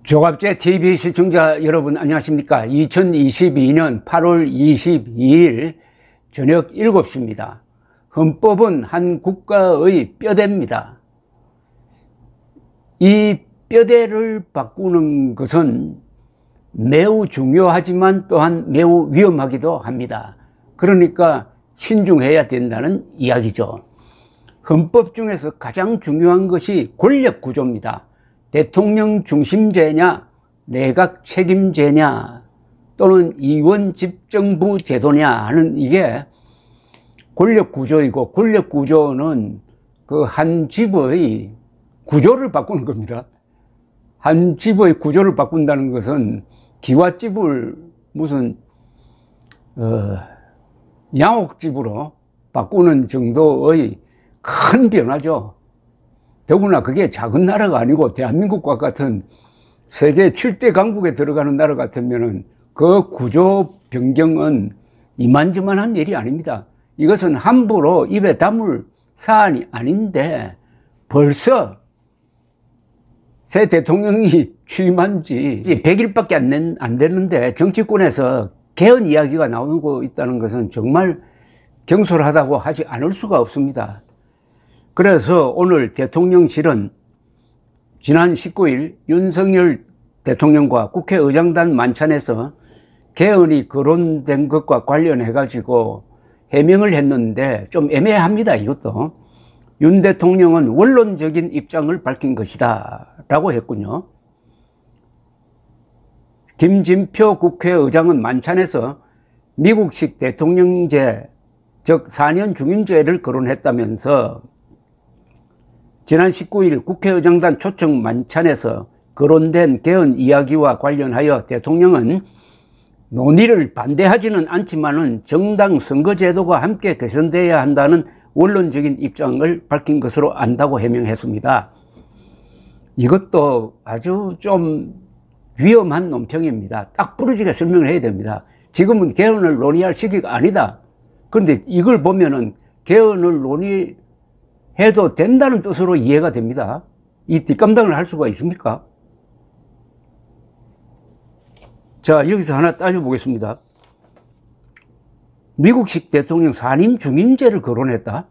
조갑제 TV 시청자 여러분 안녕하십니까. 2022년 8월 22일 저녁 7시입니다. 헌법은 한 국가의 뼈대입니다. 이 뼈대를 바꾸는 것은 매우 중요하지만 또한 매우 위험하기도 합니다. 그러니까 신중해야 된다는 이야기죠. 헌법 중에서 가장 중요한 것이 권력 구조입니다. 대통령 중심제냐, 내각 책임제냐, 또는 이원 집정부 제도냐 하는 이게 권력 구조이고, 권력 구조는 그 한 집의 구조를 바꾸는 겁니다. 한 집의 구조를 바꾼다는 것은 기와집을 무슨 양옥집으로 바꾸는 정도의 큰 변화죠. 더구나 그게 작은 나라가 아니고 대한민국과 같은 세계 7대 강국에 들어가는 나라 같으면은 그 구조 변경은 이만저만한 일이 아닙니다. 이것은 함부로 입에 담을 사안이 아닌데 벌써 새 대통령이 취임한 지 100일밖에 안 되는데 정치권에서 개헌 이야기가 나오고 있다는 것은 정말 경솔하다고 하지 않을 수가 없습니다. 그래서 오늘 대통령실은 지난 19일 윤석열 대통령과 국회의장단 만찬에서 개헌이 거론된 것과 관련해 가지고 해명을 했는데 좀 애매합니다. 이것도 윤 대통령은 원론적인 입장을 밝힌 것이다 라고 했군요. 김진표 국회의장은 만찬에서 미국식 대통령제, 즉 4년 중임제를 거론했다면서 지난 19일 국회의장단 초청 만찬에서 거론된 개헌 이야기와 관련하여 대통령은 논의를 반대하지는 않지만은 정당 선거제도가 함께 개선돼야 한다는 원론적인 입장을 밝힌 것으로 안다고 해명했습니다. 이것도 아주 좀 위험한 논평입니다. 딱 부러지게 설명을 해야 됩니다. 지금은 개헌을 논의할 시기가 아니다. 그런데 이걸 보면은 개헌을 논의해도 된다는 뜻으로 이해가 됩니다. 이 뒷감당을 할 수가 있습니까? 자, 여기서 하나 따져보겠습니다. 미국식 대통령 4년 중임제를 거론했다?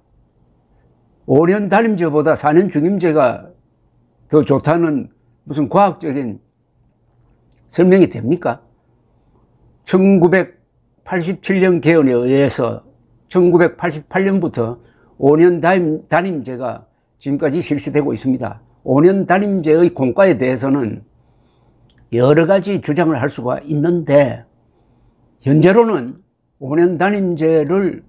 5년 단임제보다 4년 중임제가 더 좋다는 무슨 과학적인 설명이 됩니까? 1987년 개헌에 의해서 1988년부터 5년 단임제가 지금까지 실시되고 있습니다. 5년 단임제의 공과에 대해서는 여러 가지 주장을 할 수가 있는데 현재로는 5년 단임제를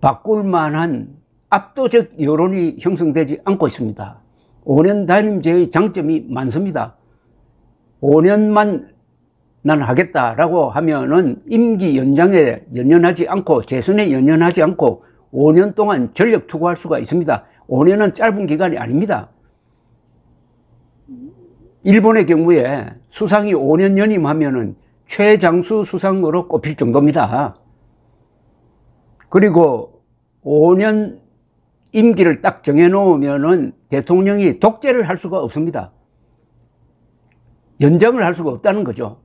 바꿀 만한 압도적 여론이 형성되지 않고 있습니다. 5년 단임제의 장점이 많습니다. 5년만 난 하겠다라고 하면은 임기 연장에 연연하지 않고 재선에 연연하지 않고 5년 동안 전력 투구할 수가 있습니다. 5년은 짧은 기간이 아닙니다. 일본의 경우에 수상이 5년 연임하면은 최장수 수상으로 꼽힐 정도입니다. 그리고 5년 임기를 딱 정해놓으면은 대통령이 독재를 할 수가 없습니다. 연장을 할 수가 없다는 거죠.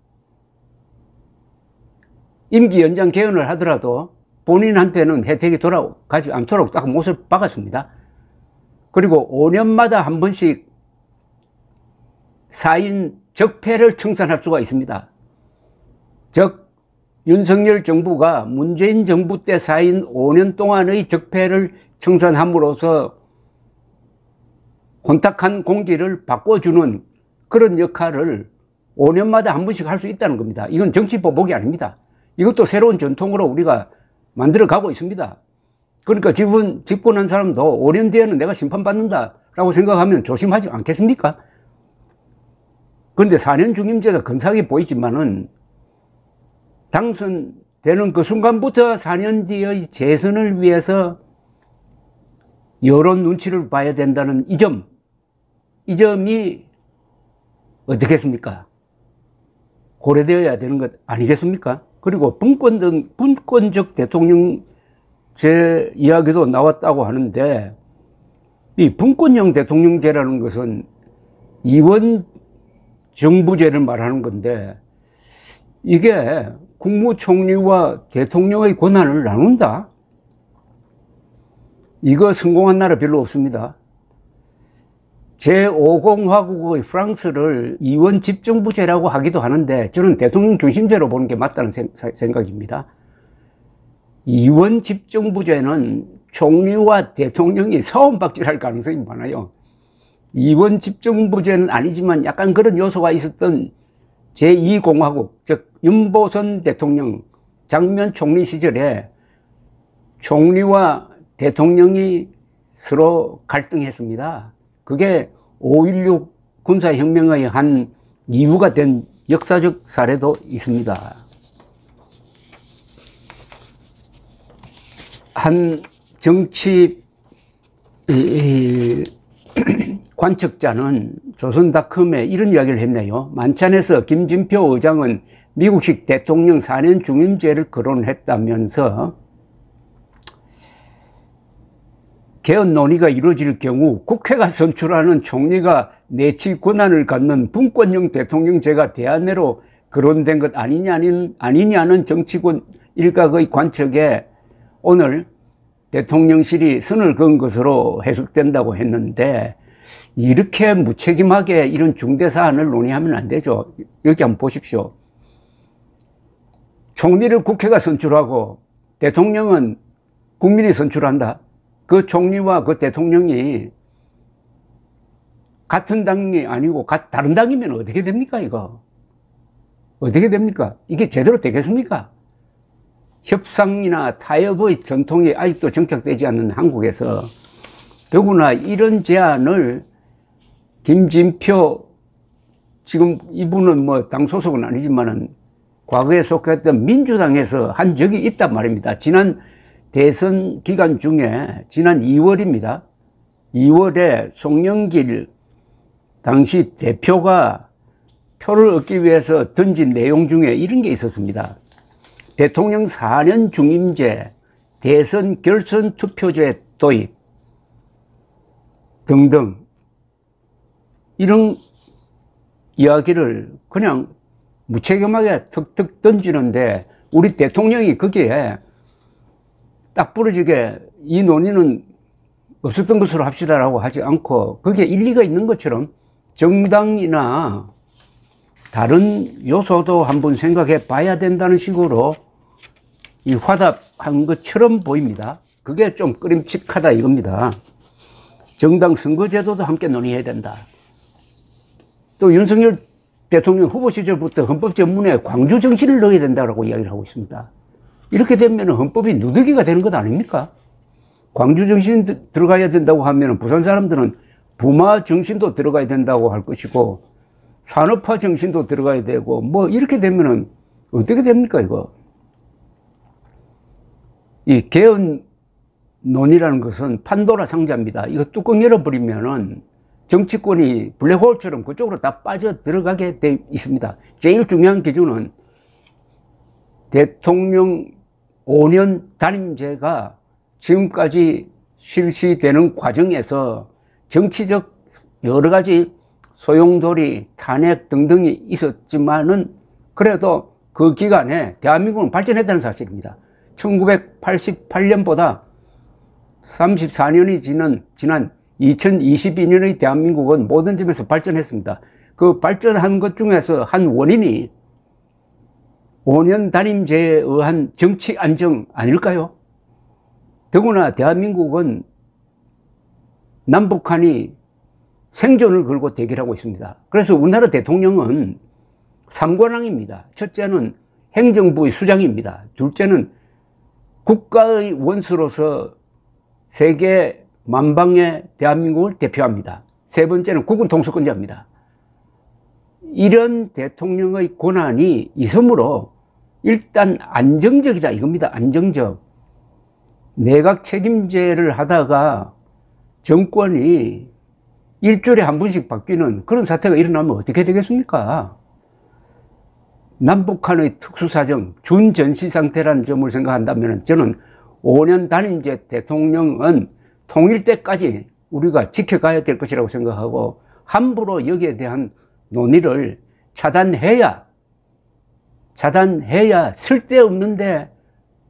임기 연장 개헌을 하더라도 본인한테는 혜택이 돌아가지 않도록 딱 못을 박았습니다. 그리고 5년마다 한 번씩 사인 적폐를 청산할 수가 있습니다. 즉 윤석열 정부가 문재인 정부 때 쌓인 5년 동안의 적폐를 청산함으로써 혼탁한 공기를 바꿔주는 그런 역할을 5년마다 한 번씩 할 수 있다는 겁니다. 이건 정치 보복이 아닙니다. 이것도 새로운 전통으로 우리가 만들어 가고 있습니다. 그러니까 집권한 사람도 5년 뒤에는 내가 심판받는다라고 생각하면 조심하지 않겠습니까? 그런데 4년 중임제가 근사하게 보이지만은 당선되는 그 순간부터 4년 뒤의 재선을 위해서 여론 눈치를 봐야 된다는 이 점이 어떻겠습니까? 고려되어야 되는 것 아니겠습니까? 그리고 분권적 대통령제 이야기도 나왔다고 하는데, 이 분권형 대통령제라는 것은 이원 정부제를 말하는 건데, 이게 국무총리와 대통령의 권한을 나눈다? 이거 성공한 나라 별로 없습니다. 제5공화국의 프랑스를 이원 집정부제라고 하기도 하는데, 저는 대통령 중심제로 보는 게 맞다는 생각입니다. 이원 집정부제는 총리와 대통령이 서운박질할 가능성이 많아요. 이원 집정부제는 아니지만 약간 그런 요소가 있었던 제2공화국, 즉 윤보선 대통령 장면 총리 시절에 총리와 대통령이 서로 갈등했습니다. 그게 5.16 군사혁명의 한 이유가 된 역사적 사례도 있습니다. 한 정치 관측자는 조선닷컴에 이런 이야기를 했네요. 만찬에서 김진표 의장은 미국식 대통령 4년 중임제를 거론했다면서 개헌 논의가 이루어질 경우 국회가 선출하는 총리가 내치 권한을 갖는 분권형 대통령제가 대안으로 거론된 것 아니냐는 정치권 일각의 관측에 오늘 대통령실이 선을 그은 것으로 해석된다고 했는데, 이렇게 무책임하게 이런 중대 사안을 논의하면 안 되죠. 여기 한번 보십시오. 총리를 국회가 선출하고 대통령은 국민이 선출한다. 그 총리와 그 대통령이 같은 당이 아니고 다른 당이면 어떻게 됩니까, 이거? 어떻게 됩니까? 이게 제대로 되겠습니까? 협상이나 타협의 전통이 아직도 정착되지 않는 한국에서 더구나 이런 제안을 김진표, 지금 이분은 뭐 당 소속은 아니지만은 과거에 속했던 민주당에서 한 적이 있단 말입니다. 지난 대선 기간 중에 지난 2월입니다. 2월에 송영길 당시 대표가 표를 얻기 위해서 던진 내용 중에 이런 게 있었습니다. 대통령 4년 중임제, 대선 결선 투표제 도입 등등 이런 이야기를 그냥 무책임하게 툭툭 던지는데, 우리 대통령이 거기에 딱 부러지게 이 논의는 없었던 것으로 합시다라고 하지 않고 거기에 일리가 있는 것처럼 정당이나 다른 요소도 한번 생각해 봐야 된다는 식으로 이 화답한 것처럼 보입니다. 그게 좀 꺼림칙하다 이겁니다. 정당 선거제도도 함께 논의해야 된다. 또 윤석열 대통령 후보 시절부터 헌법 전문에 광주 정신을 넣어야 된다고 이야기를 하고 있습니다. 이렇게 되면 헌법이 누더기가 되는 것 아닙니까? 광주 정신 들어가야 된다고 하면 부산 사람들은 부마 정신도 들어가야 된다고 할 것이고 산업화 정신도 들어가야 되고 뭐 이렇게 되면은 어떻게 됩니까, 이거? 이 개헌 논의라는 것은 판도라 상자입니다. 이거 뚜껑 열어버리면은 정치권이 블랙홀처럼 그쪽으로 다 빠져 들어가게 돼 있습니다. 제일 중요한 기준은 대통령 5년 단임제가 지금까지 실시되는 과정에서 정치적 여러 가지 소용돌이, 탄핵 등등이 있었지만은 그래도 그 기간에 대한민국은 발전했다는 사실입니다. 1988년보다 34년이 지난 2022년의 대한민국은 모든 점에서 발전했습니다. 그 발전한 것 중에서 한 원인이 5년 단임제에 의한 정치 안정 아닐까요? 더구나 대한민국은 남북한이 생존을 걸고 대결하고 있습니다. 그래서 우리나라 대통령은 3관왕입니다. 첫째는 행정부의 수장입니다. 둘째는 국가의 원수로서 세계 만방의 대한민국을 대표합니다. 세 번째는 국군 통수권자입니다. 이런 대통령의 권한이 있으므로 일단 안정적이다 이겁니다. 안정적. 내각 책임제를 하다가 정권이 일주일에 한 번씩 바뀌는 그런 사태가 일어나면 어떻게 되겠습니까? 남북한의 특수사정, 준전시 상태라는 점을 생각한다면 저는 5년 단임제 대통령은 통일 때까지 우리가 지켜가야 될 것이라고 생각하고 함부로 여기에 대한 논의를 차단해야 쓸데없는데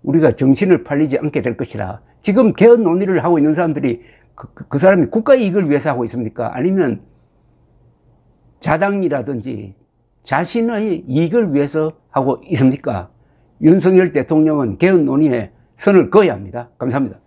우리가 정신을 팔리지 않게 될 것이다. 지금 개헌 논의를 하고 있는 사람들이 그 사람이 국가 이익을 위해서 하고 있습니까? 아니면 자당이라든지 자신의 이익을 위해서 하고 있습니까? 윤석열 대통령은 개헌 논의에 선을 그어야 합니다. 감사합니다.